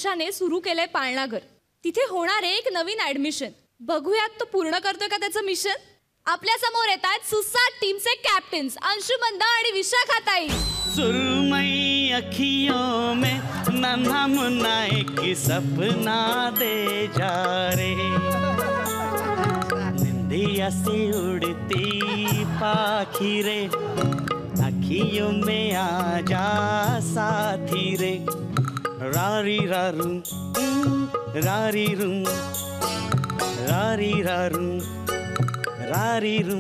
वर्षाने सुरू केलंय पाळणाघर. तिथे होणार आहे एक नवीन ऍडमिशन. बघूयात तो पूर्ण करतोय का त्याचं मिशन. आपल्या समोर येत आहेत सुसाट टीमचे कॅप्टन्स अंशुमंदा आणि विशाखाताई. सुरमई अखियों में नन्हा मुन्ना एक सपना दे जा रे, निंदिया से उड़ती पाखी रे, अखियों में आ जा साथी रे. रारी रारू रारी रू रारी रारू रारी रू.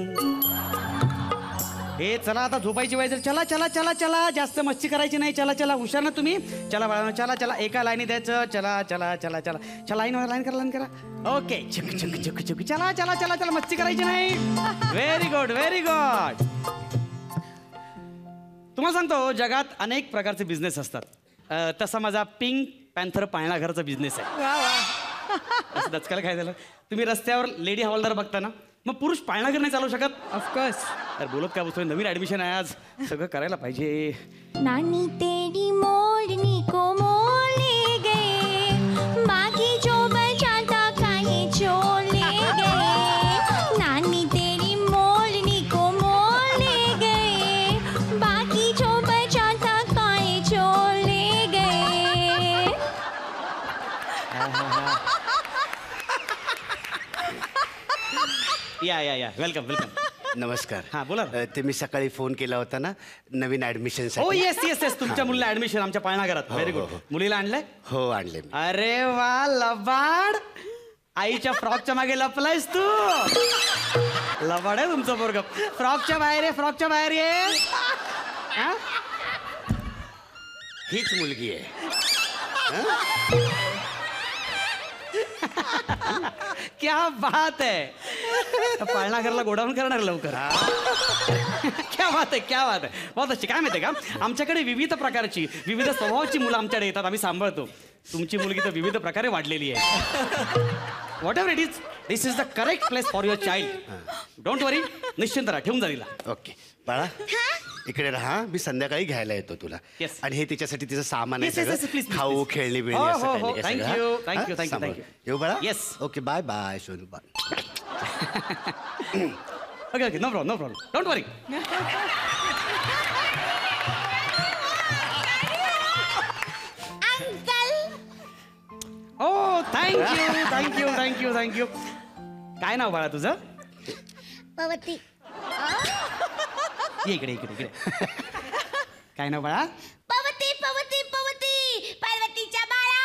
हे चला आता झोपायची वेळ. चला चला चला चला, जास्त मस्ती करायची नाही. चला चला, हुशार ना तुम्ही. चला बाळा, चला चला, एका लाईनी द्यायचं. चला चला चला चला चला, लाईन करा, लाईन करा. ओके, चुक चुक चुक चुक. चला चला चला चला, मस्ती करायची नाही. Very good, very good. तुम्हाला सांगतो, जगात अनेक प्रकारचे बिझनेस असतात. तसा माझा पिंक पॅन्थर पाळणाघराचा बिझनेस आहे. दचकायला काय झालं, तुम्ही रस्त्यावर लेडी हवालदार बघता ना, मग पुरुष पाळणाघर नाही चालू शकत. ऑफकोर्स. अरे बोलत काय बसतोय, नवीन ऍडमिशन आहे आज, सगळं करायला पाहिजे. नानी तेरी मोरनी को मोर ले गए, बाकी जो बचा था खाए चोर ले गए. नानी तेरी मोरनी को मोर ले गए, बाकी जो बचा था खाए चोर ले गए. या वेलकम वेलकम. नमस्कार. हां बोला. ते मी सकाळी फोन केला होता ना नवीन ऍडमिशन. हो येस येस येस, तुमच्या मुलीला ऍडमिशन आमच्या पाळणाघरात. Very good. मुलीला आणलंय? हो आणले. अरे वा, लबाड. आईच्या फ्रॉकच्या मागे लपलायस तू. लबाड आहे तुमचं पोरगं. फ्रॉकच्या बाहेर आहे, फ्रॉकच्या बाहेर ये. हीच मुलगी आहे. क्या बात आहे. पाळणाघरला गोडाऊन करणार लवकर. क्या बात आहे, क्या बात आहे. बहुत अच्छी. काय माहिती आहे का, आमच्याकडे विविध प्रकारची, विविध स्वभावाची मुलं आमच्याकडे येतात, आम्ही सांभाळतो. तुमची मुलगी तर विविध प्रकारे वाढलेली आहे. Whatever it is, this is the correct place for your child. Don't worry, निश्चिंत राहा, ठेवून जा तिला. ओके बाळा, इकडे राहा, मी संध्याकाळी घ्यायला येतो तुला. Yes. आणि हे तिच्यासाठी तिचं सामान आहे Yes, yes, yes, सगळं. please, please, खाऊ please. खेळणी बिळणी हो, असं हो, काही हो. नाही का Thank सगळं, you, हा? thank you, हा? thank you, सांभाळ. thank you. येऊ बाळा. Yes. Okay, bye bye Sonu, bye. Okay okay, no problem, no problem, don't worry. Oh thank you thank you thank you thank you. काय नाव बाळा तुझं? पवती. ये इकडे इकडे इकडे. काय नाव बाळा? पवती पवती पवती, पार्वतीच्या बाळा.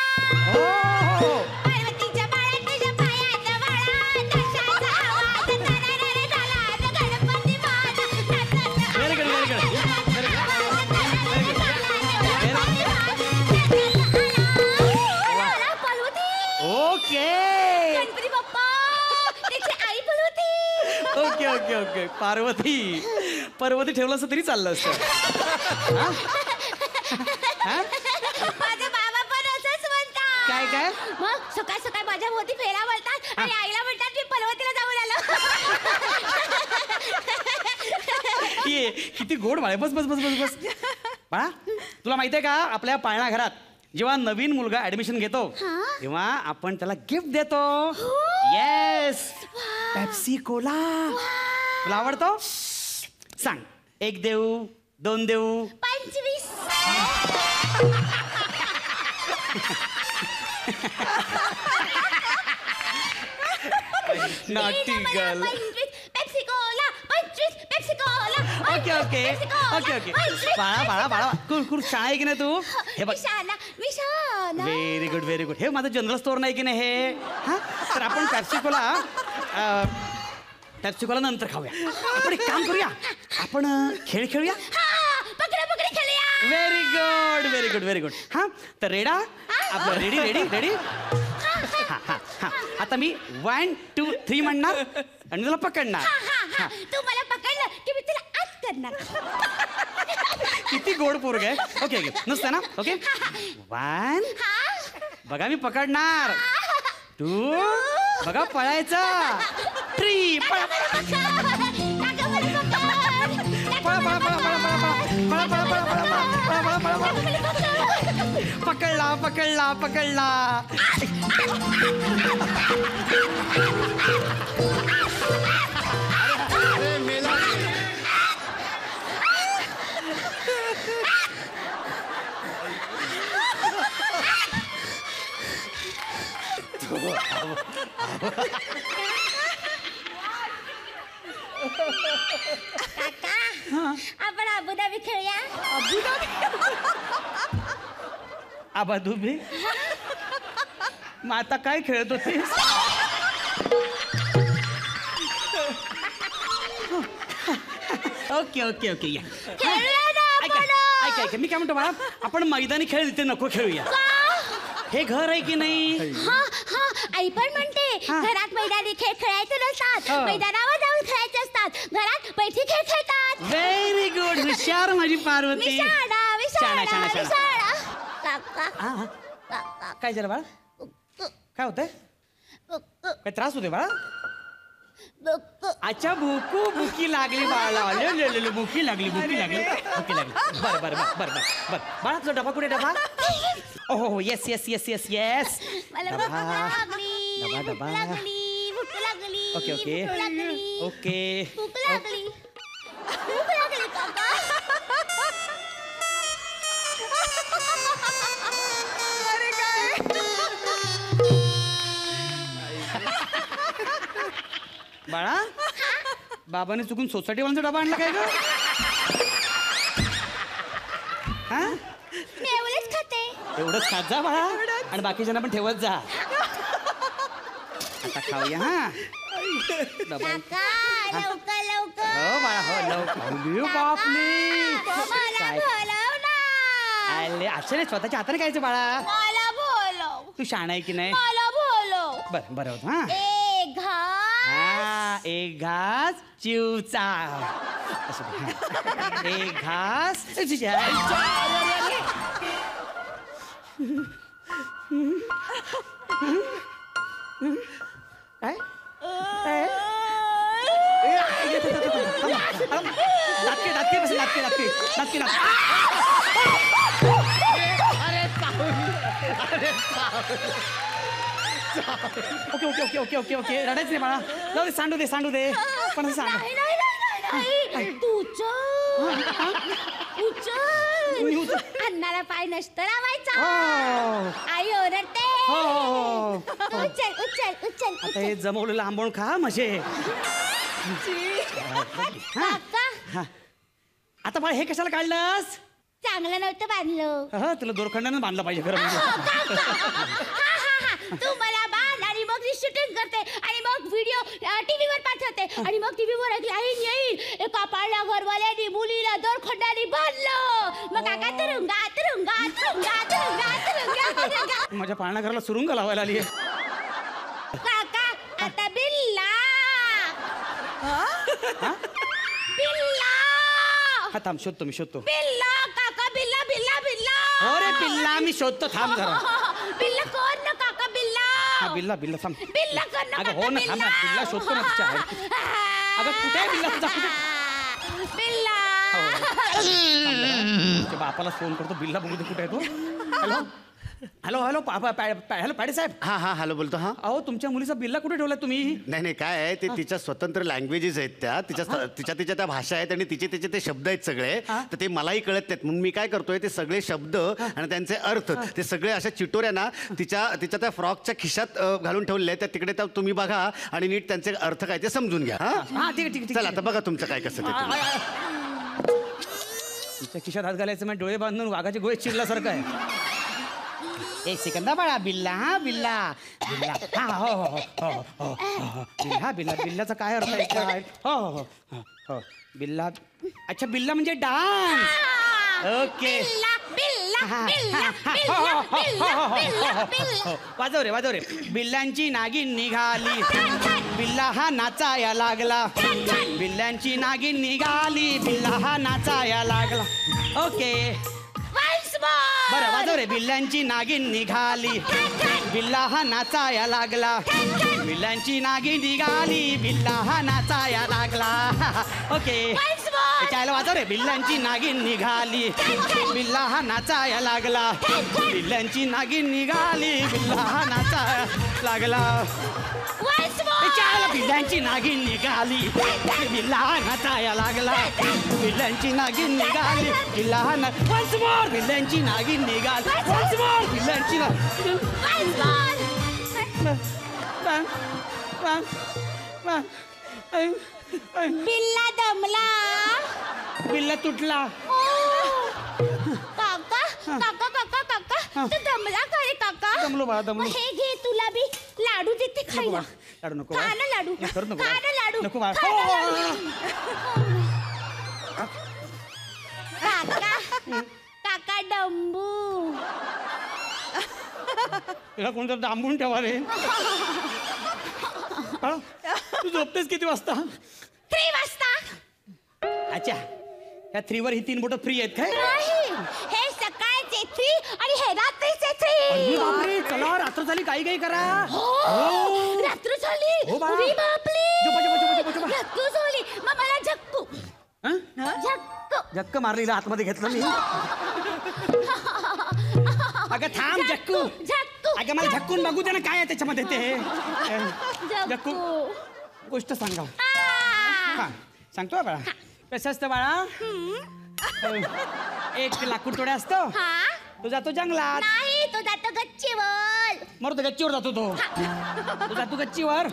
हो. पार्वतीच्या बाळा, तुझ्या पायाचा बाळा, दशाचा आवाज तररर झाला, गणपती बाळा. Very good, very good. Okay Ganpati Bappa, त्याची आई Parvati. Okay okay okay. Parvati, Parvati ठेवलं असं तरी चाललं असतं. माझे बाबा पण असंच म्हणतात. काय काय? मग सकाळ सकाळ माझ्या भोवती फेरा बोलतात आणि आईला म्हणतात मी पर्वतीला जाऊन आलो. ये किती गोड बाळ. बस बस बस बस बस. बाळा, तुला माहितीये का, आपल्या पाळणाघरात जेव्हा नवीन मुलगा ऍडमिशन घेतो तेव्हा आपण त्याला गिफ्ट देतो. Yes, Pepsi Cola. तुला आवडतो? सांग, 1 देऊ, 2 देऊ? 25. Naughty girl. 25 Pepsi Cola, 25 Pepsi Cola. Okay okay okay okay. बाळा बाळा बाळा, कुर शाळा आहे की नाही तू? हे बघ, Vishala. Very good very good. हे माझं जनरल स्टोअर नाही की नाही हे? हा, तर आपण पेप्सी कोला नंतर खाऊया. आपण एक काम करूया, आपण खेळ खेळूया. पकडा पकडी खेळूया. Very good very good very good. हा, तर रेडा आपलं, रेडी रेडी रेडी. हा हा हा. आता मी 1 2 3 म्हणणार आणि तुला पकडणार. तू मला पकडलं की मी तुला आत करणार. किती गोड पोरग आहे. ओके ओके, नुसतं ना. ओके, 1, बघा मी पकडणार. 2, बघा पळायचं. 3, पळा पळा पळा पळा पळा पळा पळा पळा पळा पळा पळा पळा पळा पळा पळा. पकडला पकडला पकडला. अरे मेला. आपण अबुधाबी खेळूया. आबा दुबे मग आता काय खेळत होतीस? ओके ओके ओके या. खेळूया ना ऐका आपण. ऐका ऐका मी काय म्हणतो बाळा, आपण मैदानी खेळ इथे नको खेळूया. हे घर आहे की नाही? हा हा आई पण म्हणते हा. घरात मैदानी खेळ खेळायचे नसतात, हो. मैदानावर जाऊन खेळायचे असतात. घरात बैठी खेळ खेळतात. व्हेरी गुड, हुशार माझी पार्वती. विशाळा शाणा, विशाळा शाणा. विशाळा. काका हा, हा. काका काय झालं बाळा? काय होतंय? काय त्रास होतोय बाळा? अच्छा भुकू भुकी लागली बाळाला. ले ले ले भुकी लागली भुकी लागली भुकी लागली. बरं बरं बरं बरं बरं बाळा तुझा डबा कुठे डबा? ओ हो yes yes yes yes yes. मला भूक लागली. डबा, भूक डबा. लागली. भूक लागली. Okay, okay. भूक लागली. ओके. भूक लागली. भूक लागली काका. अरे काय? बाळा बाबाने चुकून सोसायटीवाल्यांचा डबा आणला काय ग? हा मी एवढेच खाते. एवढंच खात जा बाळा आणि बाकीच्यांना पण ठेवत जा. आता खाऊया हा डबा. काका लवकर लवकर. हो बाळा हो लवकर. बापले मला काय बोलव ना. आले असं नाही स्वतःच्या हाताने खायचं बाळा. मला बोलव. तू शाणा आहे की नाही? मला बोलव. बरं बरं होत हा. एक घास. हा एक घास चिवचा. असं दे, हा. एक घास काय? नाटके नाटके बस नाटके नाटके नाटके okay okay okay okay okay okay रडायचं नाही बाळा. जाऊ दे सांडू दे पण असं सांडू. नाही नाही नाही नाही. तू उचल. अन्नाला पाय नसतं लावायचा. आई ओरडते. उचल उचल उचल. आता हे जमवलेलं आंबवून खा म्हणजे. काका आता बाळा हे कशाला काढलंस? चांगलं नव्हतं बांधलं. तुला दोरखंडानं बांधलं पाहिजे खरं म्हणजे. तू मला बांध आणि मग शूटिंग करते आणि मग व्हिडिओ टीव्हीवर पाठवते आणि मग टीव्हीवर एक लाईन येईल एका पाळणा घरवाल्याने मुलीला दोरखंडाने बांधलं. मग काका तुरुंगा तुरुंगा तुरुंगा तुरुंगा तुरुंगा. माझ्या पाळणा घराला सुरुंग लावायला आली. काका आता बिल्ला. बिल्ला. हा थांब शोधतो मी शोधतो. बिल्ला काका बिल्ला बिल्ला बिल्ला. हो रे पिल्ला मी शोधतो थांब जरा. बिल्ला कोण ना काका बिल्ला. हा बिल्ला बिल्ला थांब. बिल्ला कोण ना अगं काका हो ना थांब ना बिल्ला शोधतो ना तिच्या. अगं कुठे आहे बिल्ला तुझा कुठे? बिल्ला. तुझ्या बापाला फोन करतो बिल्ला बघू दे कुठे आहे तो. हॅलो हॅलो हॅलो हॅलो पाडे साहेब. हा हा हॅलो बोलतो. हा अहो तुमच्या मुलीचा बिल्ला कुठे ठेवला तुम्ही? नाही नाही काय आहे ते तिच्या स्वतंत्र लँग्वेजेस आहेत त्या तिच्या त्या भाषा आहेत आणि तिचे ते शब्द आहेत सगळे. तर ते मलाही कळत नाहीत म्हणून मी काय करतोय ते सगळे शब्द आणि त्यांचे अर्थ ते सगळे अशा चिटोऱ्या ना तिच्या त्या फ्रॉकच्या खिशात घालून ठेवले आहेत. तुम्ही तुम्ही बघा आणि नीट त्यांचे अर्थ काय ते समजून घ्या. हा ठीक आहे ठीक आहे चला आता बघा तुमचं काय कसं ते. तुमच्या खिशात हात घालायचं म्हणजे डोळे बांधून वाघाचे गोळे चिरल्यासारखं आहे. एक सेकंदा बाळा बिल्ला हा बिल्ला बिल्ला हा हो हो हो हो हो हा बिल्ला बिल्लाचा काय अर्थ आहे काय? हो हो हो हो बिल्ला. अच्छा बिल्ला म्हणजे डान्स. ओके वाजव रे बिल्ल्यांची नागिन निघाली. बिल्ला हा नाचाया लागला. बिल्ल्यांची नागिन निघाली. बिल्ला हा नाचाया लागला. ओके बरं वाजव रे बिल्ल्यांची नागिन निघाली. बिल्ला हा नाचाया लागला. बिल्ल्यांची नागिन निघाली. बिल्ला हा नाचाया लागला. ओके चायला वाजव रे. बिल्लांची नागिन निघाली, बिल्ला हा नाचाया लागला. बिल्लांची नागिन निघाली, बिल्ला हा नाचाया लागला. चायला बिल्लांची नागिन निघाली, बिल्ला हा नाचाया लागला. बिल्लांची नागिन निघाली, बिल्ला हा वन्स मोर. बिल्लांची नागिन निघाली, वन्स मोर. बिल्लांची बिल्ला दमला. बिल्ला तुटला. काका काका काका काका तू दमला का रे काका? दमलो बाळा, दमलो. मग हे घे, तुला बी लाडू देते खायला. लाडू नको खा ना लाडू, नको नको खा ना लाडू, नको बाळा. खा ना लाडू. काका काका डंबू. तिला कोणतं डांबून ठेवा रे. बाळा, तू झोपतेस किती वाजता? 3 वाजता. अच्छा, या 3 वर ही 3 बोटं फ्री आहेत काय? नाही, हे सकाळचे 3 आणि हे रात्रीचे 3. बापरे, चला रात्र झाली, काही करा. हो, रात्र झाली. हो बाळा. अरे बापरे. झोपा, झोपा, झोपा, झोपा. रात्र झाली. मग मला झक्कू हं? झक्कू. जक्क मारलीला आतमध्ये घेतलं मी. अगं थांब जक्कू. झक्कू अगं मला झक्कून बघू दे ना, काय आहे त्याच्यामध्ये ते. जक्कू, झक्कू. गोष्ट सांगा. आ. हा, सांगतो बाळा. कसं असतं बाळा? 1 लाकूड तोडे असतो. हा? तो जातो जंगलात. नाही, तो जातो गच्चीवर. मग तो गच्चीवर जातो तो जातो गच्चीवर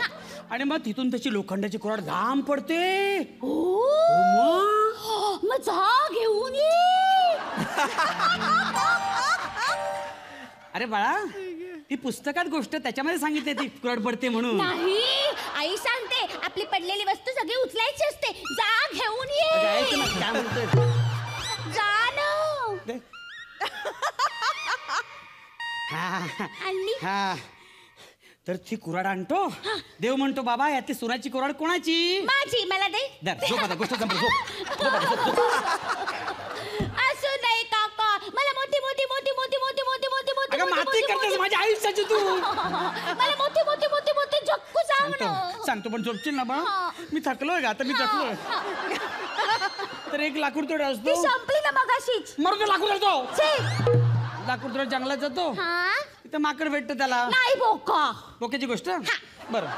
आणि मग तिथून त्याची लोखंडाची कुऱ्हाड घाम पडते. मग जा घेऊन ये. अरे बाळा, ती पुस्तकात गोष्ट त्याच्यामध्ये सांगितली ती कुऱ्हाड पडते म्हणून. नाही, आई सांगते आपली पडलेली वस्तू सगळी उचलायची असते. जा घेऊन जायचं ना, ये. काय म्हणतोय? जा ना. दे. हा आणली. हा, तर ती कुऱ्हाड आणतो. देव म्हणतो, बाबा यातली सोन्याची कुऱ्हाड कोणाची? माझी. मला दे. दर झोप आता, गोष्ट संपली. झोप. असू नाही काका, मला मोठी मोठी मोठी मोठी मोठी मोठी मोठी मोठी अगं माती करतेस माझ्या आयुष्याची तू. मला मोठी मोठी मोठी मोठी झक्कू सांग ना. सांगतो पण झोपशील ना बा? हा. मी थकलोय का आता? मी थकलोय. तर 1 लाकूड तोडा ती असतो. संपली ना मगाशीच. मरून ते लाकूड जातो. छे. लाकूड तोडा जंगलात जातो. हा? तिथं माकड भेटतं त्याला. नाही बोका. बोक्याची गोष्ट. बरं,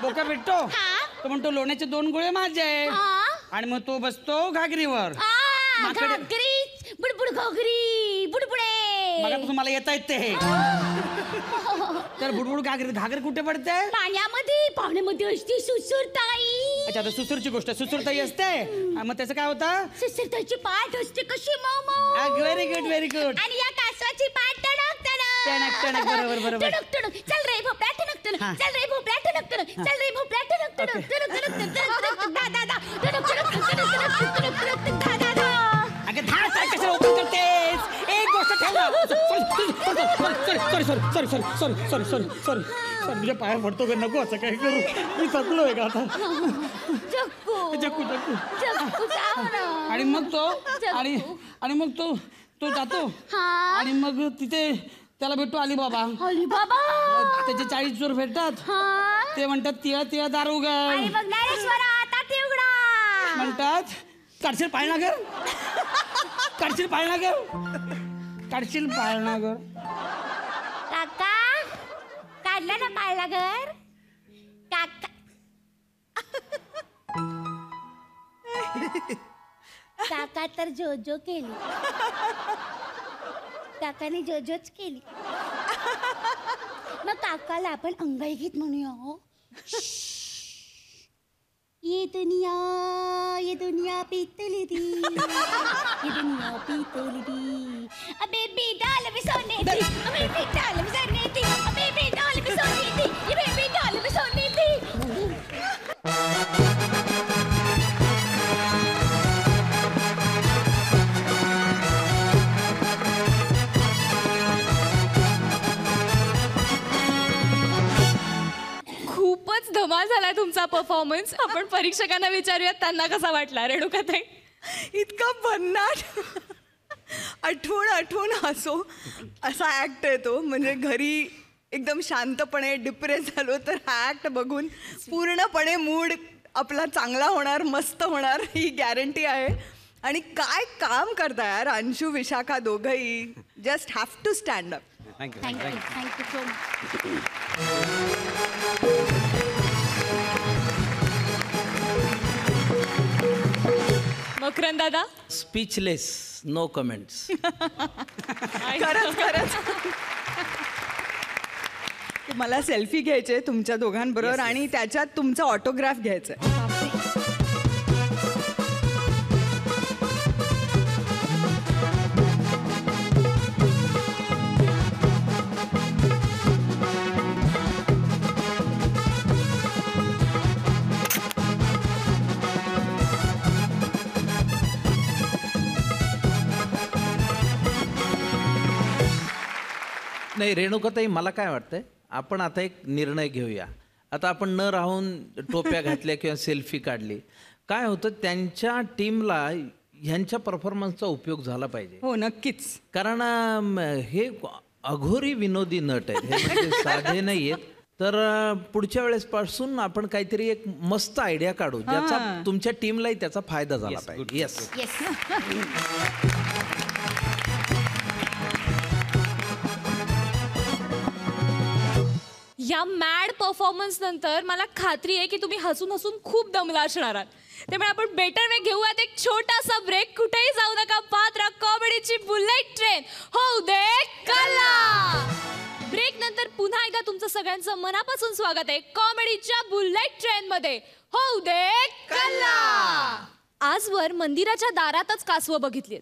बोका भेटतो. हा? तो म्हणतो लोण्याचे 2 गोळे माझे. हा? आणि मग तो बसतो घागरीवर. माकडे- घागरी बुडबुड घागरी बुडबुडे. मग तुम्हाला येता येते हे. तर बुडबुड घागर कुठे पडते? पाण्यामध्ये असते सुसुरताई. अच्छा, आता सुसूरची गोष्ट. सुसूरताई असते. मग त्याचं काय होतं? सुसुरताईची पाठ असते कशी मऊ. Very good, very good. आणि या कासवाची पाठ टणक टणक, टणक, बरोबर, बरोबर. टणक टणक. चल रे भोपळा टणक टणक. हा. चल रे भोपळा टणक टणक. चल रे भोपळा टणक टणक. टणक टणक टणक टणक दा दा दा. टणक टणक टणक टणक टणक टणक दा दा दा. अगं धाड काय कशाला ओपन करतेस? एक गोष्ट ठेव ना. सॉरी तुझ्या पाया पडतो का? नको असं काय करू. मी थकलोय का आता? जक्कू जक्कू जक्कू सांग ना. आणि मग तो जक्कू. आणि मग तो जातो. हा? आणि मग तिथे त्याला भेटतो अलीबाबा. अली बाबा. त्याचे 40 चोर भेटतात. हा? ते म्हणतात तिळा तिळा दार उघड. आणि मग ज्ञानेश्वरा ताटी उघडा. म्हणतात काढशील पाळणागर. काढशील पाळणागर. काढशील पाळणागर. काका काढलं ना पाळला घर. काका काका तर जोजो केली. काकाने जोजोच केली. मग काकाला आपण अंगाई गीत म्हणूया. हो, ये दुनिया पीतली दी. ये दुनिया पीतली दी. बेबी डाल में सोने दी. बेबी डाल में सोने दी. बेबी डाल में सोने दी. ये बेबी डाल में सोने दी. खूपच धमाल झालाय तुमचा परफॉर्मन्स. आपण परीक्षकांना विचारूयात त्यांना कसा वाटला. रेणुकाताई, इतका भन्नाट आठवून हसो असा ॲक्ट आहे तो. म्हणजे घरी एकदम शांतपणे डिप्रेस झालो तर हा ॲक्ट बघून पूर्णपणे मूड आपला चांगला होणार, मस्त होणार ही गॅरंटी आहे. आणि काय काम करता यार अंशू विशाखा दोघंही. Just have to stand up. Thank you thank you thank you so much. Makarand दादा. Speechless, no comments. खरंच खरंच. मला सेल्फी घ्यायचे तुमच्या दोघांबरोबर आणि त्याच्यात तुमचा ऑटोग्राफ घ्यायचा. नाही रेणुकाताई, मला काय वाटतंय, आपण आता एक निर्णय घेऊया. आता आपण न राहून टोप्या घातल्या किंवा सेल्फी काढली, काय होतं त्यांच्या टीमला ह्यांच्या परफॉर्मन्सचा उपयोग झाला पाहिजे. हो नक्कीच. कारण हे अघोरी विनोदी नट आहेत, हे म्हणजे साधे नाही आहेत. तर पुढच्या वेळेसपासून आपण काहीतरी एक मस्त आयडिया काढू ज्याचा तुमच्या टीमलाही त्याचा फायदा झाला पाहिजे. Yes yes. या मॅड परफॉर्मन्स नंतर मला खात्री आहे की तुम्ही हसून हसून खूप दमला असणार आहात. त्यामुळे आपण बेटर वे घेऊयात एक छोटासा ब्रेक. कुठेही जाऊ नका, पाहत राहा कॉमेडीची बुलेट ट्रेन. होऊ दे कल्ला. ब्रेक नंतर पुन्हा एकदा तुमचं सगळ्यांचं मनापासून स्वागत आहे कॉमेडीच्या बुलेट ट्रेन मध्ये. होऊ दे कल्ला. आजवर मंदिराच्या दारातच कासवं बघितलीत,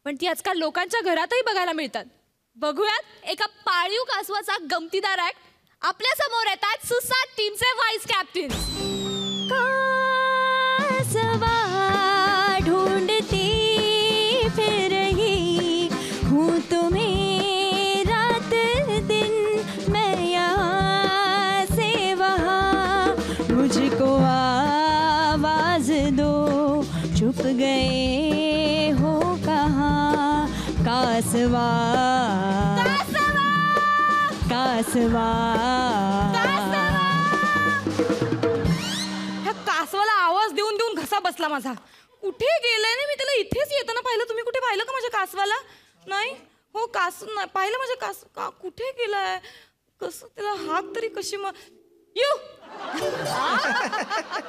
पण ती आजकाल लोकांच्या घरातही बघायला मिळतात. बघूयात एका पाळीव कासवाचा गमतीदार ऍक्ट. आपल्या समोर येतात सुसाट टीमचे व्हाईस कॅप्टन. कासवा ढूंढती फिर रही हूँ तुम्हें रात दिन मैं यहाँ से वहाँ. मुझको आवाज दो चुप गए हो कहाँ. कासवा कासवा. ह्या कासवाला आवाज देऊन देऊन घसा बसला माझा. कुठे गेलाय? नाही मी त्याला इथेच येताना पाहिलं. तुम्ही कुठे पाहिलं का माझ्या कासवाला? नाही हो, कास नाही पाहिलं माझ्या कास. का कुठे गेलाय? कसं त्याला हाक तरी कशी मग. You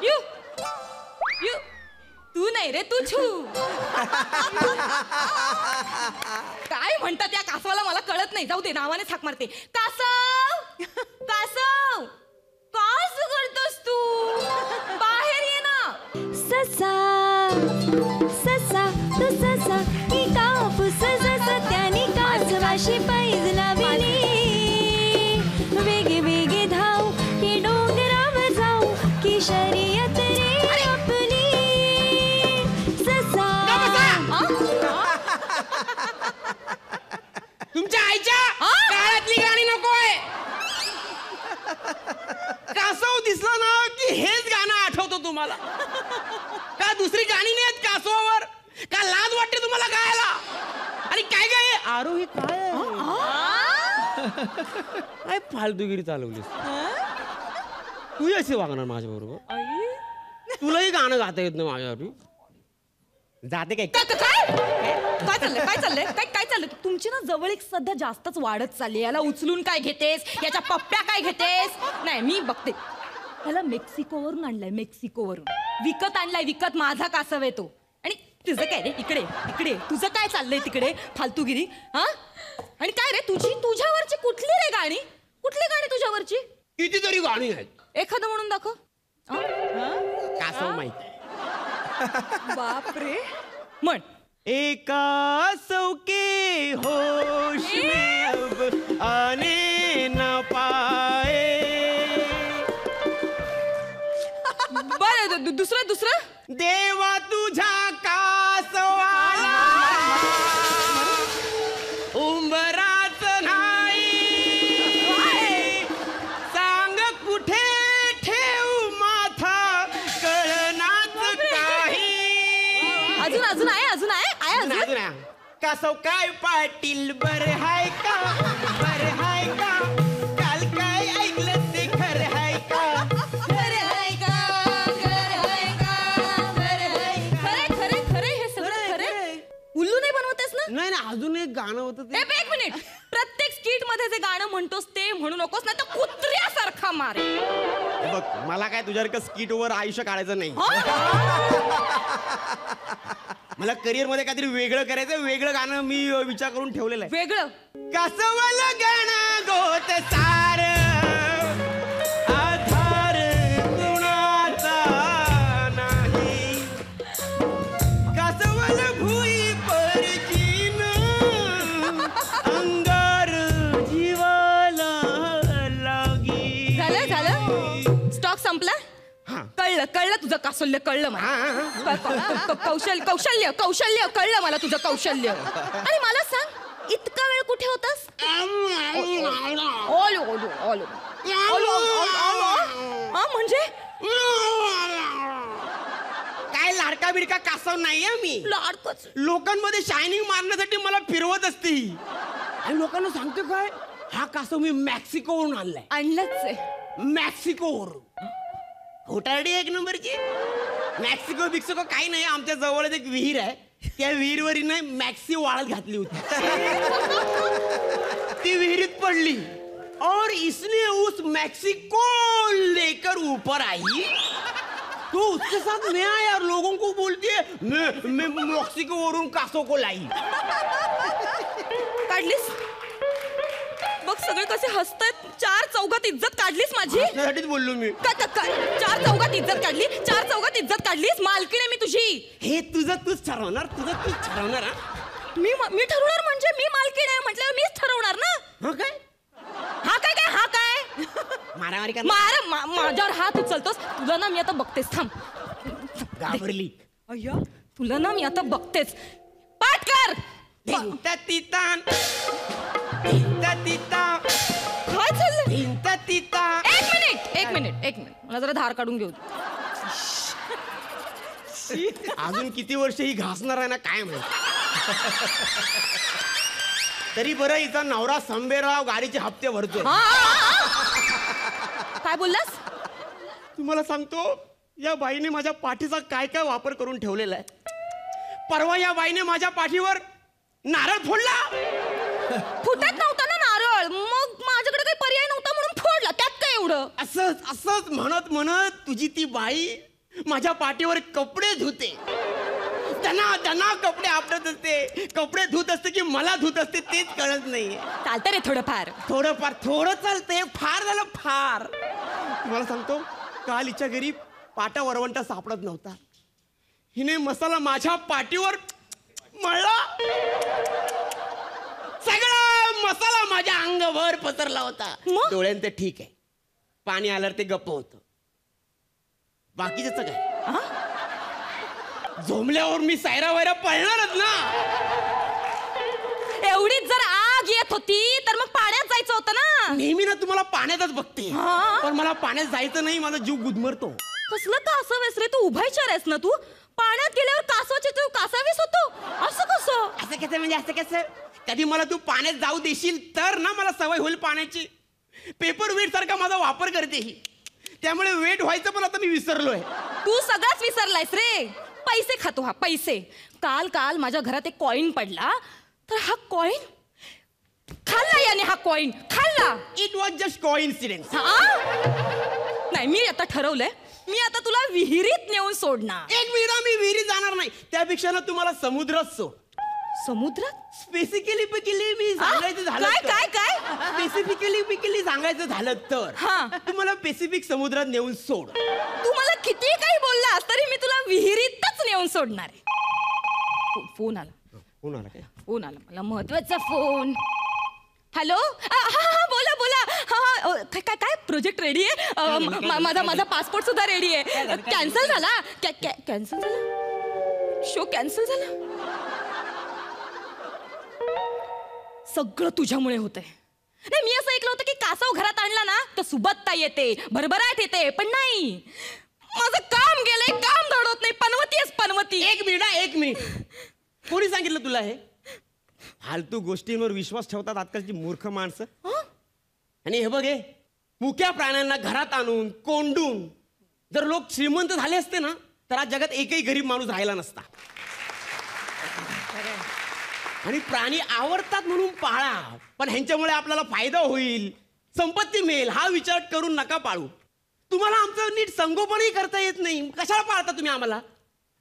you you. तू नाही रे, तू छू. काय म्हणतात या कासवाला मला कळत नाही. जाऊ दे, नावाने हाक मारते. कासव कासव, काय करतोस तू? बाहेर ये ना. ससा ससा तो ससा की कापूस जसा त्याने कासवाशी पैज लावली. वेगे वेगे धाव की डोंगरावर जाऊ की शर्यत रे आपली. ससा. तुमच्या आईच्या काळातली गाणी नकोय. कासव दिसला ना की हेच गाणं आठवतं तुम्हाला. का दुसरी गाणी नाही आहेत कासवावर? का लाज वाटते तुम्हाला गायला? आणि काय काय आरोही काय काय फालतूगिरी चालवलीस तू? अशी वागणार माझ्या बरोबर? तुलाही गाणं गाता येत नाही माझ्यावर. जाते काय काय काय चाललंय? काय चाललंय? काय काय चाललंय? तुमची ना जवळ एक सध्या जास्तच वाढत चालली. याला उचलून काय घेतेस? याच्या पप्प्या काय घेतेस? नाही मी बघते. त्याला मेक्सिकोवरून आणलाय, मेक्सिकोवरून विकत आणलाय. विकत माझा कासव आहे तो. आणि तुझं काय रे? इकडे इकडे तुझं काय चाललंय तिकडे फालतूगिरी? हा. आणि काय रे तुझ्यावरची कुठली रे गाणी? कुठली गाणी तुझ्यावरची? कितीतरी गाणी आहेत. एखादं म्हणून दाखव. कासव माहिती. बापरे. म्हण. एका सौके होश में अब आने न पाए. बरं दुसरं. देवा तुझ्या कासवाला उंबराच नाही. सांग कुठे ठेवू माथा कळनाच काही. अजून आहे. कासव काय पाटील बर हाय का? बर हाय का? काल काय ऐकलं ते खर हाय का? खर हाय का? खर नाही नाही, अजून एक गाणं होतं ते. एक मिनिट, प्रत्येक स्किट मध्ये जे गाणं म्हणतोस ते म्हणू नकोस, नाही तर कुत्र्यासारखा मारे. हे बघ, मला काय तुझ्यासारखं स्किटवर आयुष्य काढायचं नाही. मला करिअर मध्ये काहीतरी वेगळं करायचं. वेगळं गाणं मी विचार करून ठेवलेलं आहे. वेगळं कसवल गाणं गोत सार, आधार कुणाचा नाही. कसवल भुई परकीन, अंगार जीवाला लागी. झालं स्टॉक संपला. कळलं तुझं कौशल्य, कळलं मला. कौशल्य कळलं मला तुझं कौशल्य. आणि मला सांग, इतका वेळ कुठे होतास? म्हणजे काय लाडका बिडका कासव नाहीये मी. लाडकच. लोकांमध्ये शायनिंग मारण्यासाठी मला फिरवत असते. आणि लोकांना सांगतो काय, हा कासव मी मेक्सिकोवरून आणलाय. आणलंच आहे. मेक्सिकोवरून. खोटारडी एक नंबरची. मेक्सिको बिक्सिको काही नाही, आमच्या जवळच एक विहीर आहे. त्या विहीरवर नाही मॅक्सी वाळत घातली होती. ती विहिरीत पडली और इसने उस मेक्सिको लेकर ऊपर आई. तो उसके साथ मैं आया और लोगों को बोलती है मैं मेक्सिको वरून कासो को लाई. काढलीस बघ, सगळे कसे हसतायत. 4 चौघात इज्जत काढलीस माझी. त्यासाठीच बोललो मी. 4 चौघात इज्जत काढली. 4 चौघात इज्जत काढलीस. मालकीण आहे मी तुझी. हे तुझं तूच ठरवणार, तुझं तूच ठरवणार. मी ठरवणार म्हणजे मी मालकीण आहे म्हटल्यावर मीच ठरवणार ना. हा काय हा काय मारामारी कर. माझ्यावर हात उचलतोस. तुला ना मी आता बघतेस. थांब. घाबरली. अय्या, तुला ना मी आता बघतेच. पाठ कर. तिंता तितान, काय चाललंय? तिंता तिता. एक मिनिट मला जरा धार काढून घेऊ. अजून किती वर्ष ही घासणार आहे ना काय माहिती. तरी बरं हिचा नवरा संबेराव गाडीचे हप्ते भरतोय. काय बोललास? तुम्हाला सांगतो, या बाईने माझ्या पाठीचा काय काय वापर करून ठेवलेला आहे. परवा या बाईने माझ्या पाठीवर नारळ फोडला. फुटत नव्हता ना नारळ, मग माझ्याकडे काही पर्याय नव्हता म्हणून फोडला. त्यात काय एवढं? असंच म्हणत म्हणत तुझी ती बाई माझ्या पाठीवर कपडे धुते. दना कपडे आपटत असते. कपडे धुत असते की मला धुत असते तेच कळत नाहीये. चालतं रे थोडंफार. थोडं चालतंय. फार झालं फार. तुम्हाला सांगतो, काल हिच्या घरी पाटा वरवंटा सापडत नव्हता. हिने मसाला माझ्या पाठीवर मळला. सगळा मसाला माझ्या अंगभर पसरला होता. डोळ्यांत ठीक आहे, पाणी आल्यावर ते गप्प होत. बाकीच काय, झोमल्यावर मी सायरा वायरा पळणारच ना. एवढीच जर आग येत होती तर मग पाण्यात जायचं होतं ना. नेहमी ना तुम्हाला पाण्यातच बघते, पण मला पाण्यात जायचं नाही. माझा जीव गुदमरतो. कसलं कासव आहेस रे तू? उभयचार आहेस ना तू? पाण्यात गेल्यावर कासवाचे तू कासावीस होतो. असं कसं म्हणजे असं कसं? कधी मला तू पाण्यात जाऊ देशील तर ना मला सवय होईल पाण्याची. पेपर वेट सारखा माझा वापर करते ही, त्यामुळे वेट व्हायचं पण आता मी विसरलोय. तू सगळंच विसरलायस रे. पैसे खातो हा, पैसे. काल माझ्या घरात एक कॉइन पडला, तर हा कॉइन खाल्ला याने. हा कॉइन खाल्ला. It was just coincidence. नाही, मी आता ठरवलंय, मी आता तुला विहिरीत नेऊन सोडणार. एक मिनिट, मी विहिरीत जाणार नाही. त्यापेक्षा ना तुम्हाला समुद्रात सोड. समुद्रात? स्पेसिफिकली मी सांगायचं झालं काय स्पेसिफिकली सांगायचं झालं तर तुम्हाला पॅसिफिक समुद्रात नेऊन सोड. तू मला किती काही बोललास तरी मी तुला विहिरीतच नेऊन सोडणार आहे. फोन आला काय? फोन आला मला, महत्वाचा फोन. हॅलो, हा बोला. काय प्रोजेक्ट रेडी आहे? माझा पासपोर्ट सुद्धा रेडी आहे. कॅन्सल झाला. कॅन्सल झाला? शो कॅन्सल झाला? सगळं तुझ्यामुळे होतंय. नाही, मी असं ऐकलं होतं की कासव घरात आणला ना तर सुबत्ता येते, भरभराट येते, पण नाही. माझं काम गेलंय, काम घडवत नाही. पनवती. एक मिनिट. कोणी सांगितलं तुला हे? फालतू गोष्टींवर विश्वास ठेवतात आजकालची मूर्ख माणसं. आणि हे बघ, हे मुक्या प्राण्यांना घरात आणून कोंडून जर लोक श्रीमंत झाले असते ना तर आज जगात एकही गरीब माणूस राहिला नसता. आणि प्राणी आवडतात म्हणून पाळा, पण ह्यांच्यामुळे आपल्याला फायदा होईल, संपत्ती मिळेल हा विचार करून नका पाळू. तुम्हाला आमचं नीट संगोपनही करता येत नाही, कशाला पाळता तुम्ही आम्हाला?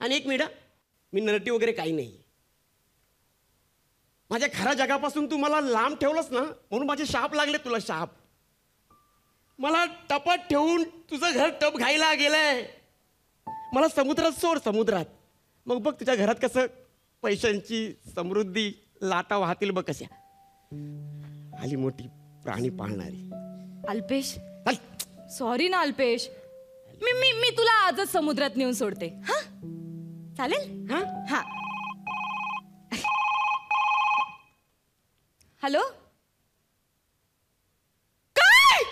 आणि एक मिनिट, मी नरटी वगैरे काही नाही. माझ्या खऱ्या जगापासून तू मला लांब ठेवलंस ना, म्हणून माझे शाप लागले तुला, शाप. मला टपात ठेवून तुझं घर टप घायला गेलंय. मला समुद्रात सोड, समुद्रात. मग बघ तुझ्या घरात कसं पैशांची समृद्धी लाटा वाहतील बघ कशा. आली मोठी प्राणी पाळणारी. अल्पेश, चल. सॉरी ना अल्पेश, मी मी मी तुला आजच समुद्रात नेऊन सोडते. हा चालेल? हा? हा. हॅलो, काय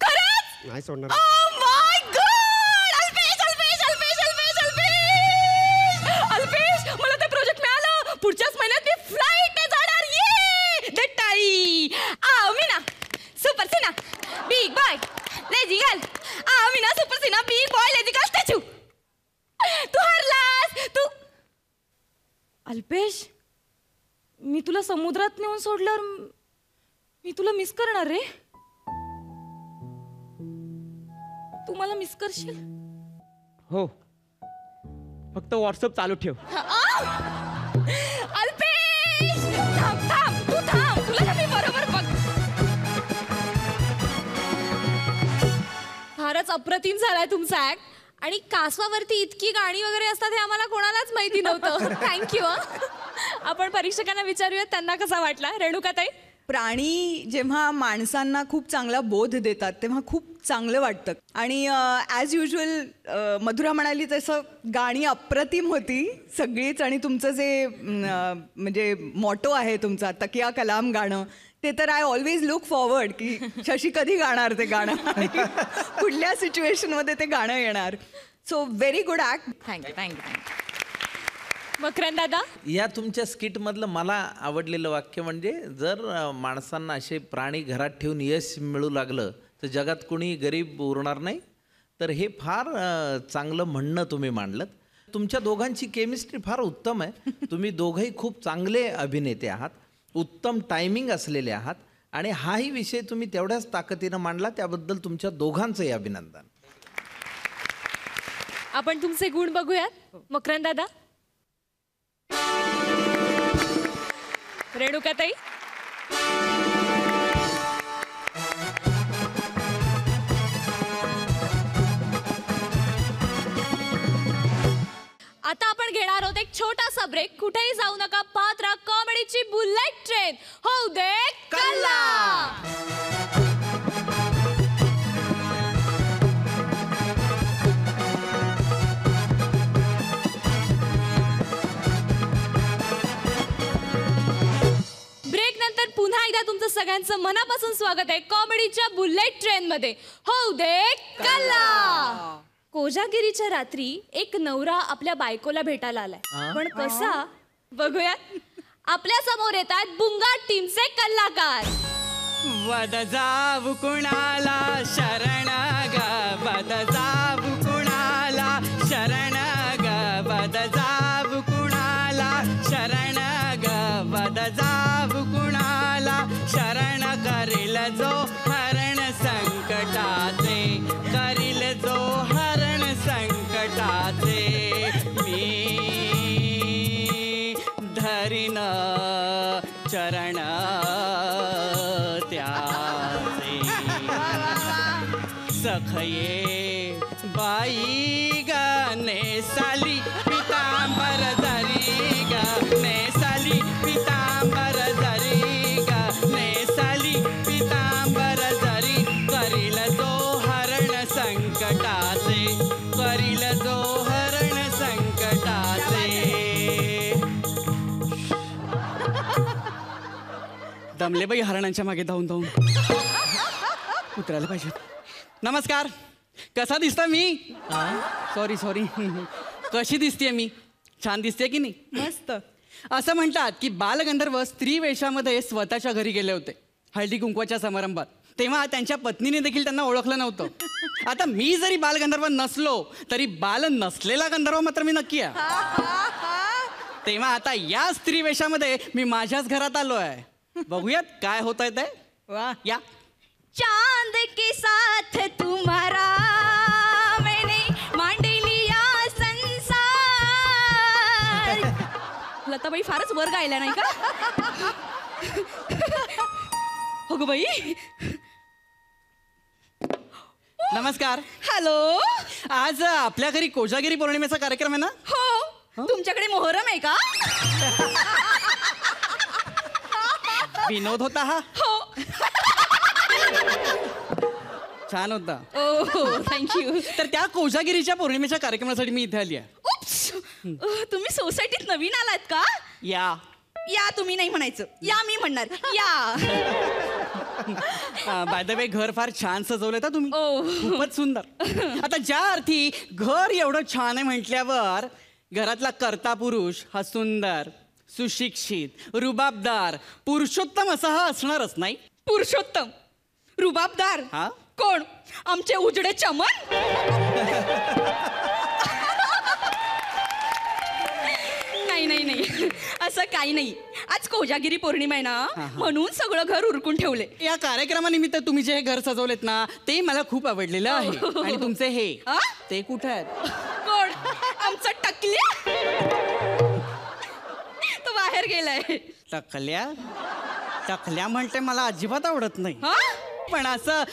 खरंच? नाही सोडणार. Oh my God! Alpesh, Alpesh, Alpesh, Alpesh, Alpesh! Alpesh, मला ते प्रोजेक्ट मिळालं. पुढच्याच महिन्यात मी फ्लाईटने जाणार. ये देटाई. मीना सुपर सिना big boy lazy girl. Meena super सिना big boy lazy girl statue. तू हरलास तू. अल्पेश, मी तुला समुद्रात नेऊन सोडल्यावर मी तुला मिस करणार रे. तू मला मिस करशील? हो, फक्त व्हॉट्सअप चालू ठेव. अल्पेश, थांब थांब, तू थांब, तुला मी बरोबर बघ. फारच अप्रतिम झालाय तुमचा ऍक्ट. आणि कासवावरती इतकी गाणी वगैरे असतात हे आम्हाला कोणालाच माहिती नव्हतं. थँक्यू. आपण परीक्षकांना विचारूया त्यांना कसा वाटला. रेणुकाताई, प्राणी जेव्हा माणसांना खूप चांगला बोध देतात तेव्हा खूप चांगलं वाटतं. आणि ॲज युजल मधुरा म्हणाली तसं गाणी अप्रतिम होती सगळीच. आणि तुमचं जे म्हणजे मॉटो आहे तुमचा तकिया कलाम गाणं, ते तर आय ऑलवेज लुक फॉरवर्ड की शशी कधी गाणार ते गाणं, कुठल्या सिच्युएशनमध्ये ते गाणं येणार. So very good act. Thank you thank you thank you. Makarand दादा, या तुमच्या स्किटमधलं मला आवडलेलं वाक्य म्हणजे, जर माणसांना असे प्राणी घरात ठेवून यश मिळू लागलं तर जगात कोणी गरीब उरणार नाही. तर हे फार चांगलं म्हणणं तुम्ही मांडलं. तुमच्या दोघांची केमिस्ट्री फार उत्तम आहे. तुम्ही दोघंही खूप चांगले अभिनेते आहात, उत्तम टायमिंग असलेले आहात. आणि हाही विषय तुम्ही तेवढ्याच ताकदीनं मांडला, त्याबद्दल तुमच्या दोघांचंही अभिनंदन. आपण तुमचे गुण बघूयात. मकरंद दादा, रेणुकाताई, आता आपण घेणार आहोत एक छोटासा ब्रेक. कुठेही जाऊ नका, पाहत राहा कॉमेडीची बुलेट ट्रेन. होऊ दे कल्ला. पुन्हा एकदा तुमचं सगळ्यांचं मनापासून स्वागत आहे कॉमेडीच्या बुलेट ट्रेन मध्ये. होऊ दे कल्ला. कोजागिरीच्या रात्री एक नवरा आपल्या बायकोला भेटायला आलाय, पण कसा बघूयात. आपल्या समोर येतात बुंगाट टीमचे कलाकार. वद जाऊ कुणाला शरण ग, वद जाऊ कुणाला शरण ग, वद जाऊ कुणाला शरण ग, वद जाऊ कुणाला शरण. करील जो हरण संकटाचे, करील जो हरण संकटाचे, मी धरीन चरण त्याचे. सखये बाई ग नेसाली पितांबर जरी ग, नेसाली पितांबर जरी ग, नेसाली पितांबर जरी. करील जो हरण संकटाचे, करील जो हरण संकटाचे. दमले बाई हरणांच्या मागे धावून धावून, उतरायला पाहिजे. नमस्कार, कसा दिसता मी? सॉरी सॉरी, कशी दिसतेय मी? छान दिसते की नाही? मस्त. असं म्हणतात की बालगंधर्व स्त्री वेशामध्ये स्वतःच्या घरी गेले होते हळदी कुंकवाच्या समारंभात. तेव्हा त्यांच्या पत्नीने देखील त्यांना ओळखलं नव्हतं. आता मी जरी बालगंधर्व नसलो तरी बाल नसलेला गंधर्व मात्र मी नक्की आहे. तेव्हा आता या स्त्री वेशामध्ये मी माझ्याच घरात आलोय. बघूयात काय होत आहे ते. वा. या. चांद के साथ तुम्हारा मैंने मांडी लिया संसार. लताबाई फारच वर गायला नाही का? हो ग बाई. नमस्कार. हॅलो. आज आपल्या घरी कोजागिरी पौर्णिमेचा कार्यक्रम आहे ना? हो. तुमच्याकडे मोहरम आहे का? विनोद होता हा. हो. छान होता. हो थँक्यू. तर त्या कोजागिरीच्या पौर्णिमेच्या कार्यक्रमासाठी मी इथे आली आहे. उप्स. तुम्ही सोसायटीत नवीन आलात का? या. या तुम्ही नाही म्हणायचं. या मी म्हणणार. या. बाय द वे घर फार छान सजवलंय का तुम्ही. ओ. खूपच सुंदर. आता ज्या अर्थी घर एवढं छान आहे म्हटल्यावर घरातला कर्ता पुरुष हा सुंदर, सुशिक्षित, रुबाबदार, पुरुषोत्तम असा हा असणारच नाही. पुरुषोत्तम रुबाबदार. हा? कोण? आमचे उजडे चमन. नाही असं काही नाही. आज कोजागिरी पौर्णिमा आहे ना, म्हणून सगळं घर उरकून ठेवले. या कार्यक्रमानिमित्त तुम्ही जे हे घर सजवलेत ना ते मला खूप आवडलेलं आहे. आणि तुमचे हे आ? ते कुठे आहेत? कोण? आमचा टकल्या. तो बाहेर गेलाय. टकल्या. टकल्या म्हणते मला अजिबात आवडत नाही. हा? पण असं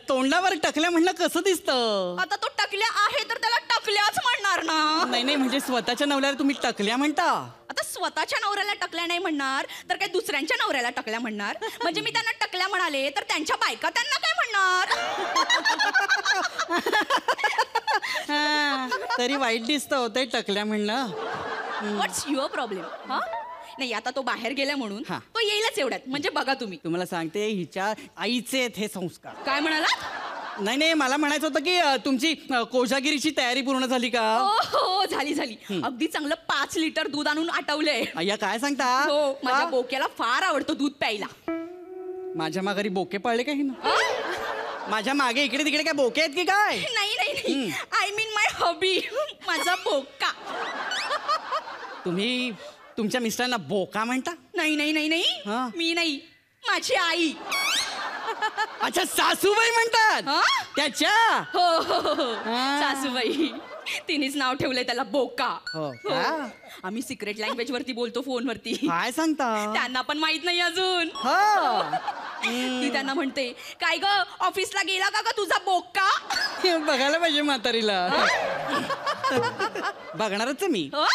तोंडावर टकल्या म्हणलं कसं दिसतं? आता तो टकल्या आहे तर त्याला टकल्याच म्हणणार ना. नाही म्हणजे स्वतःच्या नवऱ्याला तुम्ही टकल्या म्हणता. आता स्वतःच्या नवऱ्याला टकल्या नाही म्हणणार तर काय दुसऱ्यांच्या नवऱ्याला टकल्या म्हणणार? म्हणजे मी त्यांना टकल्या म्हणाले तर त्यांच्या बायका त्यांना काय म्हणणार? हा, तरी वाईट दिसतं ते टकल्या म्हणणं. व्हॉट्स युअर प्रॉब्लेम? हा नाही आता तो बाहेर गेला म्हणून हा. तो येईलच एवढ्यात. म्हणजे बघा तुम्ही. तुम्हाला सांगते हिच्या आईचे आहेत हे संस्कार. काय म्हणाला? नाही मला म्हणायचं होतं की तुमची कोजागिरीची तयारी पूर्ण झाली का? हो झाली. अगदी चांगलं 5 लिटर दूध आणून आटवलंय. अय्या काय सांगता? हो माझ्या का? बोक्याला फार आवडतं दूध प्यायला. माझ्या माघारी बोके पडले काही ना? माझ्या मागे इकडे तिकडे काय बोके आहेत की काय? नाही आय मीन माय हॉबी. माझा बोका. तुम्ही तुमच्या मिस्टरांना बोका म्हणता? नाही हा? मी नाही माझी आई. अच्छा सासूबाई म्हणतात हा? त्याच्या. हो हा. सासूबाई. तिनेच नाव ठेवलंय त्याला बोका. हो का? आम्ही सिक्रेट लँग्वेज वरती बोलतो फोनवरती. काय सांगता? त्यांना पण माहित नाही अजून. हो. ती त्यांना म्हणते काय ग ऑफिसला गेला का ग तुझा बोका? बघायला पाहिजे म्हातारीला. बघणारच आहे मी. हो?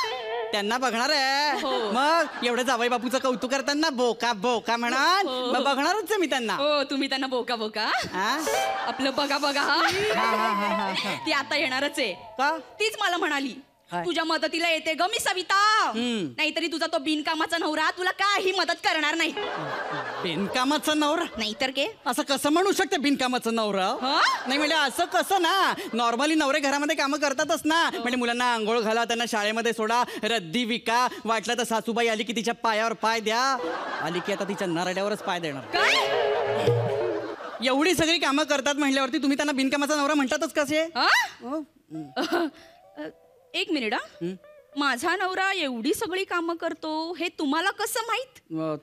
त्यांना बघणार आहे. हो. मग एवढं जावई बापूचं कौतुक करताना बोका बोका म्हणा. हो. मग बघणारच आहे मी त्यांना. हो तुम्ही त्यांना बोका हा? आपलं बघा हा. ती आता येणारच आहे. का? तीच मला म्हणाली काय? तुझ्या मदतीला येते ग मी सविता. नाहीतरी तुझा तो बिनकामाचा नवरा तुला काही मदत करणार नाही. बिनकामाचा नवरा? नाहीतर के असं कसं म्हणू शकते बिनकामाचं नवरा? हा? नाही म्हणजे असं कसं ना. नॉर्मली नवरे घरामध्ये कामं करतातच ना. म्हणजे मुलांना आंघोळ घाला, त्यांना शाळेमध्ये सोडा, रद्दी विका, वाटलं तर सासूबाई आली की तिच्या पायावर पाय द्या. आली की आता तिच्या नरड्यावरच पाय देणार. काय? एवढी सगळी कामं करतात म्हणल्यावरती तुम्ही त्यांना बिनकामाचा नवरा म्हणतातच कसे? हा? हो. एक मिनिट हा. माझा नवरा एवढी सगळी कामं करतो हे तुम्हाला कसं माहित?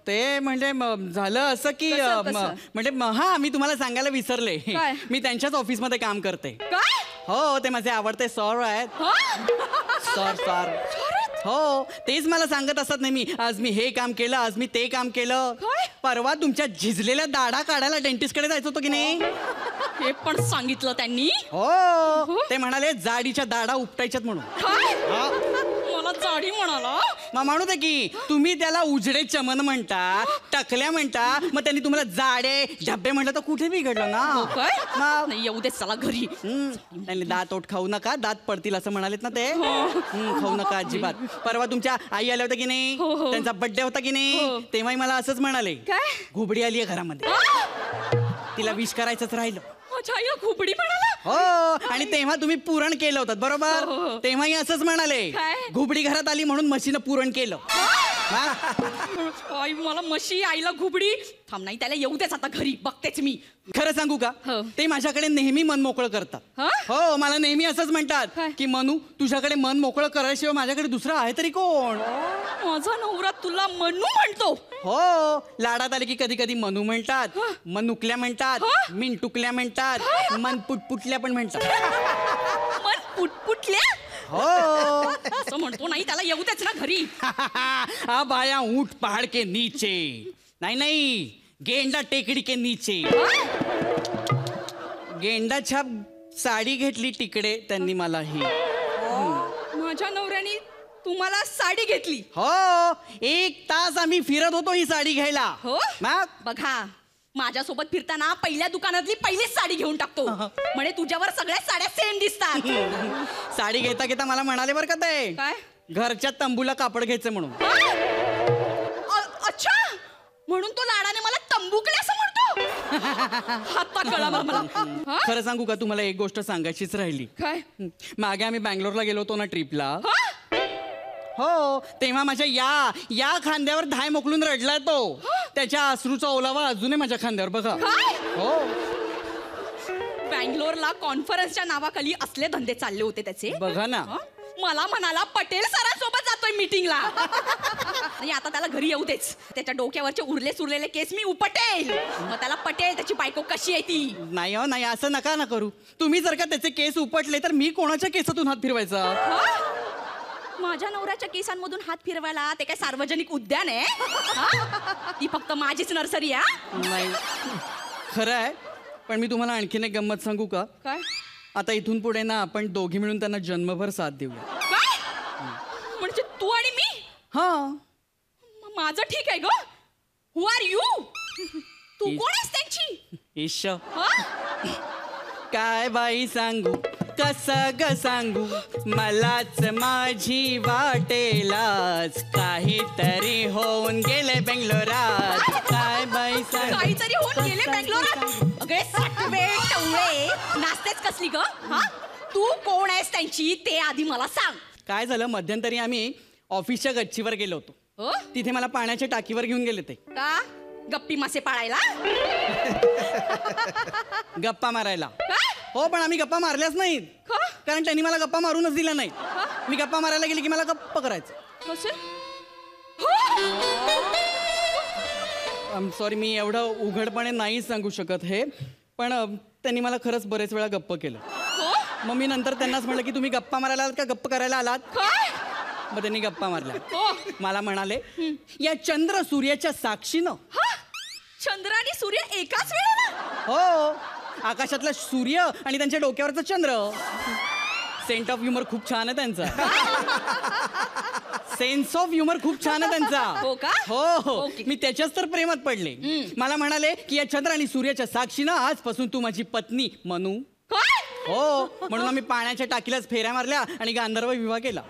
ते म्हणजे झालं असं की कसं? म्हणजे हा मी तुम्हाला सांगायला विसरले. काय? मी त्यांच्याच ऑफिसमध्ये काम करते. काय? हो ते माझे आवडते सर आहेत. हा? सर हो तेच मला सांगत असतात नाही मी आज मी हे काम केलं, आज मी ते काम केलं. काय? परवा तुमच्या झिजलेल्या दाढा काढायला डेंटिस्ट कडे जायचं होतं की नाही? हे पण सांगितलं त्यांनी. हो ते म्हणाले जाडीच्या दाढा उपटायच्यात म्हणून. काय? हा. मला जाडी म्हणाला. मग म्हणू दे की तुम्ही त्याला उजडे चमन म्हणता, टकल्या म्हणता, मग त्यांनी तुम्हाला जाडे झब्बे म्हटलं तर कुठे बिघडलं ना? हो काय? मग. नाही येऊ दे चला घरी. त्यांनी दात ओठ खाऊ नका, दात पडतील असं म्हणालेत ना ते. खाऊ नका अजिबात. परवा तुमच्या आई आल्या होत्या की नाही? हो. त्यांचा बर्थडे होता की हो. नाही? तेव्हाही मला असंच म्हणाले. काय? घुबडी आली आहे घरामध्ये, तिला विश करायचंच राहिलं. माझ्या आई घुबडी म्हणाला. हो आणि तेव्हा तुम्ही पुरण केलं होतं बरोबर? हो. तेव्हाही असंच म्हणाले. काय? घुबडी घरात आली म्हणून म्हशीनं पुरण केलं. आई मला म्हशी आईला घुबडी थांब नाही त्याला येऊ देच आता घरी बघतेच मी. खरं सांगू का हो. ते माझ्याकडे नेहमी मन मोकळं करतात. हा? हो मला नेहमी असंच म्हणतात काय? की मनू तुझ्याकडे मन मोकळं करायशिवाय माझ्याकडे दुसरं आहे तरी कोण. माझा नवरा तुला मनू म्हणतो. हो लाडात आले की कधी कधी मनू म्हणतात, मनुकल्या म्हणतात, मिनटुकल्या म्हणतात, मन पुटपुटल्या पण म्हणतात. मन पुटपुटल्या हो असं म्हणतो नाही त्याला येऊ देच ना घरी. आ बाया ऊंट पहाड़ के नीचे नाही नाही गेंडा टेकडी के नीचे. गेंडा छाप साडी घेतली तिकडे त्यांनी मला ही. माझ्या नवऱ्याने तुम्हाला साडी घेतली. हो 1 तास आम्ही फिरत होतो ही साडी घ्यायला. हो मग बघा माझ्यासोबत फिरताना पहिल्या दुकानातली पहिलीच साडी घेऊन टाकतो म्हणे तुझ्यावर सगळ्या साड्या सेम दिसतात. साडी घेता घेता मला म्हणाले बरं का ते काय? घरच्या तंबूला कापड घ्यायचं म्हणून. अच्छा म्हणून तो लाडाने मला तंबुकले असं म्हणतो. हात कळा मला. हा? खरं सांगू का तुम्हाला एक गोष्ट सांगायचीच राहिली. काय? मागे आम्ही बँगलोरला गेलो होतो ना ट्रिपला. हा? हो तेव्हा माझ्या या खांद्यावर धाय मोकलून रडलाय तो. त्याच्या अश्रूचा ओलावा अजूनही माझ्या खांद्यावर बघा. काय? हो बँगलोरला कॉन्फरन्सच्या नावाखाली असले धंदे चालले होते त्याचे. बघा ना. हं? मला म्हणाला पटेल सरांसोबत जातोय मीटिंगला. आणि आता त्याला घरी येऊ देच. त्याच्या डोक्यावरचे उरले सुरलेले केस मी उपटेल. मग त्याला पटेल त्याची बायको कशी आहे ती. नाही हो नाही असं नका ना करू. तुम्ही जर का त्याचे केस उपटले तर मी कोणाच्या केसातून हात फिरवायचा. हं? माझ्या नवऱ्याच्या केसांमधून हात फिरवायला ते काय सार्वजनिक उद्यान आहे. हं? ती फक्त माझीच नर्सरी आहे. नाही खरं आहे पण मी तुम्हाला आणखीन एक गंमत सांगू का. काय? आता इथून पुढे ना आपण दोघी मिळून त्यांना जन्मभर साथ देऊया. काय? म्हणजे तू आणि मी. हा माझं ठीक आहे ग. हु आर यू? तू कोण आहेस त्यांची? ईश हं? काय बाई सांगू कसं ग सांगू मलाच माझी वाटेलाच काहीतरी होऊन गेले बेंगलोरात. काय बाई सांगू काहीतरी होऊन गेले बँगलोरात. अगे सटवे टवळे नाचतेच कसली ग. हा तू कोण आहेस त्यांची ते आधी मला सांग. काय झालं मध्यंतरी आम्ही ऑफिसच्या गच्चीवर गेलो होतो. हो? तिथे मला पाण्याच्या टाकीवर घेऊन गेले ते का गप्पी मासे पाळायला. गप्पा मारायला. काय? हो पण आम्ही गप्पा मारल्याच नाहीत का? कारण त्यांनी मला गप्पा मारूनच दिला नाही. मी गप्पा मारायला गेली की मला गप्प करायचं. कसे? सॉरी मी एवढं उघडपणे नाही सांगू शकत हे पण त्यांनी मला खरंच बरेच वेळा गप्प केलं. हो? मग मी नंतर त्यांनाच म्हणलं की तुम्ही गप्पा मारायला आलात का गप्प करायला आलात. काय? मग त्यांनी गप्पा मारल्या. हो? मला म्हणाले या चंद्र सूर्याच्या साक्षीनं. हा? चंद्र आणि सूर्य एकाच वेळेला? हो आकाशातला सूर्य आणि त्यांच्या डोक्यावरचा चंद्र. सेंट ऑफ ह्युमर खूप छान आहे त्यांचा. सेन्स ऑफ ह्युमर खूप छान आहे त्यांचा. हो का? हो हो ओके. मी त्याच्याच तर प्रेमात पडले. मला म्हणाले की या चंद्र आणि सूर्याच्या साक्षीनं आजपासून तू माझी पत्नी मनू. काय? हो म्हणून आम्ही पाण्याच्या टाकीलाच फेऱ्या मारल्या आणि गांधर्व विवाह केला.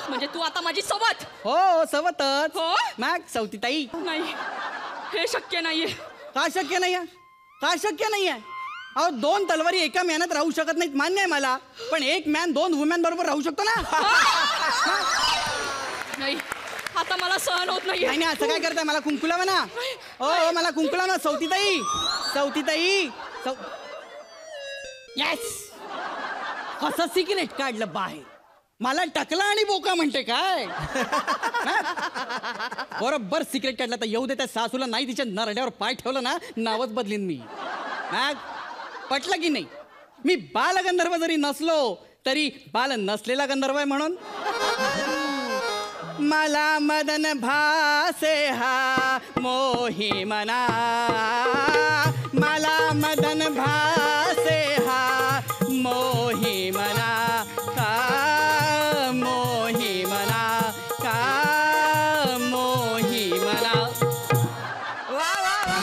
म्हणजे तू आता माझी सोबत. हो सवतच. हो? मग सवतीताई नाही हे शक्य नाहीये. का शक्य नाही आहे का शक्य नाही आहे. अहो 2 तलवारी एका मॅनात राहू शकत नाहीत मान्य आहे मला पण एक मॅन 2 वुमॅन बरोबर राहू शकतो ना. नाही आता मला सहन होत नाही नाहीये. नाही असं काय करताय मला कुंकुला म्हणा. हो मला कुंकुला ना सवतीताई सवतीताई येस कसं सिक्रेट काढलं बाहेर. मला टकला आणि बोका म्हणते काय. बरोबर सिक्रेट काढला तर येऊ दे त्या सासूला नाही तिच्या नरड्यावर पाय ठेवलं ना नावच बदलीन मी. पटलं की नाही. मी बालगंधर्व जरी नसलो तरी बाल नसलेला गंधर्व आहे म्हणून. मला मदन भासे हा मोही मना मला मदन भासे हा मोही मना का मोही मना का मोही मना. वा वा वा.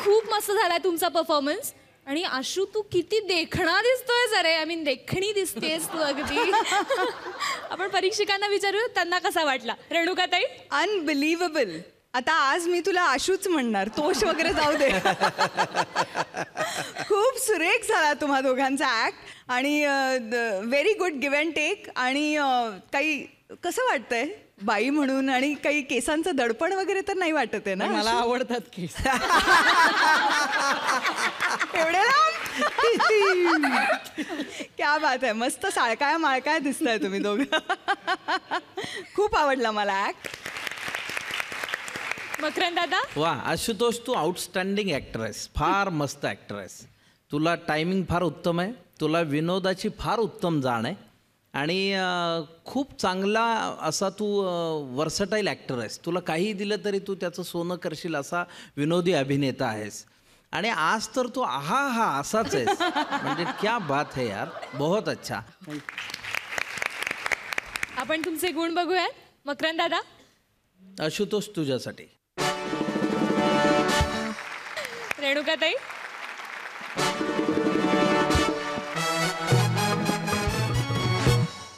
खूप मस्त झालाय तुमचा परफॉर्मन्स. आणि आशू तू किती देखणा दिसतोय जरे. आय मीन देखणी दिसतेस तू अगदी. आपण परीक्षकांना विचारू त्यांना कसा वाटला. रेणुकाताई. अनबिलिव्हेबल. आता आज मी तुला आशूच म्हणणार, तोष वगैरे जाऊ दे. खूप सुरेख झाला तुम्हा दोघांचा ऍक्ट आणि very good give and take. आणि काही कसं वाटतंय बाई म्हणून, आणि काही केसांचं दडपण वगैरे तर नाही वाटत आहे ना? मला आवडतात केस. एवढे लांब? क्या बात आहे, मस्त साळकाय माळकाय दिसताय तुम्ही दोघं. खूप आवडला मला ऍक्ट. मकरंद दादा, वा आशुतोष, तू आउटस्टँडिंग ॲक्टर आहेस, फार मस्त ॲक्टर आहेस. तुला टायमिंग फार उत्तम आहे, तुला विनोदाची फार उत्तम जाण आहे आणि खूप चांगला असा तू वर्सटाईल ॲक्टर आहेस. तुला काही दिलं तरी तू त्याचं सोनं करशील असा विनोदी अभिनेता आहेस. आणि आज तर तू हा असाच आहेस, म्हणजे क्या बात है यार, बहुत अच्छा. आपण तुमचे गुण बघूयात. मकरंद दादा, आशुतोष तुझ्यासाठी. रेणुकाताई,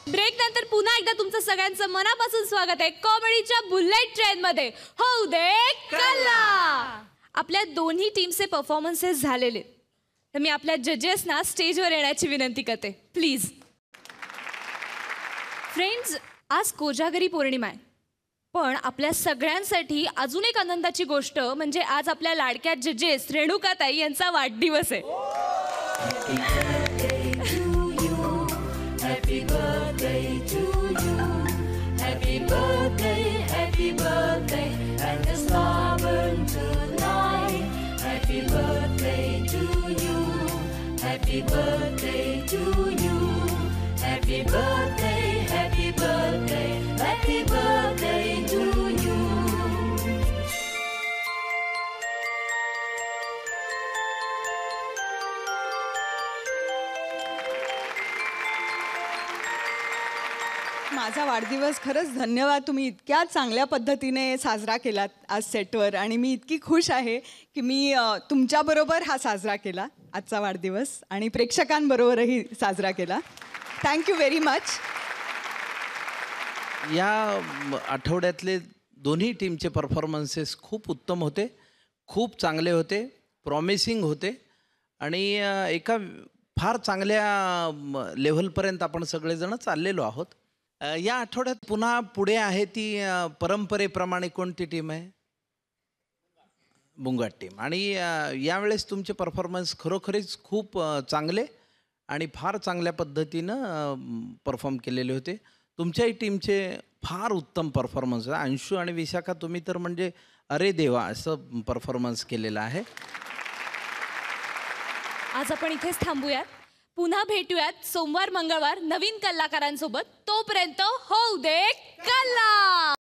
ब्रेक नंतर पुन्हा एकदा तुमचं सगळ्यांचं मनापासून स्वागत आहे कॉमेडीच्या बुलेट ट्रेन मध्ये. होऊ दे कल्ला. आपल्या दोन्ही टीमचे परफॉर्मन्सेस झालेले, तर मी आपल्या जजेसना स्टेजवर येण्याची विनंती करते प्लीज. फ्रेंड्स, आज कोजागरी पौर्णिमा आहे, पण आपल्या सगळ्यांसाठी अजून एक आनंदाची गोष्ट म्हणजे आज आपल्या लाडक्या जजेस रेणुकाताई यांचा वाढदिवस आहे. माझा वाढदिवस खरंच धन्यवाद. तुम्ही इतक्या चांगल्या पद्धतीने साजरा केलात आज सेटवर, आणि मी इतकी खुश आहे की मी तुमच्याबरोबर हा साजरा केला आजचा वाढदिवस, आणि प्रेक्षकांबरोबरही साजरा केला. Thank you very much. या आठवड्यातले दोन्ही टीमचे परफॉर्मन्सेस खूप उत्तम होते, खूप चांगले होते, प्रॉमिसिंग होते आणि एका फार चांगल्या लेव्हलपर्यंत आपण सगळेजण चाललेलो आहोत. या आठवड्यात पुन्हा पुढे आहे ती परंपरेप्रमाणे कोणती टीम आहे? बुंगाट टीम. आणि यावेळेस तुमचे परफॉर्मन्स खरोखरीच खूप चांगले आणि फार चांगल्या पद्धतीनं परफॉर्म केलेले होते. तुमच्याही टीमचे फार उत्तम परफॉर्मन्स आहे. अंशू आणि विशाखा, तुम्ही तर म्हणजे अरे देवा असं परफॉर्मन्स केलेलं आहे. आज आपण इथेच थांबूयात. पुन्हा भेटूयात सोमवार मंगळवार नवीन कलाकारांसोबत. तोपर्यंत होऊ दे कल्ला.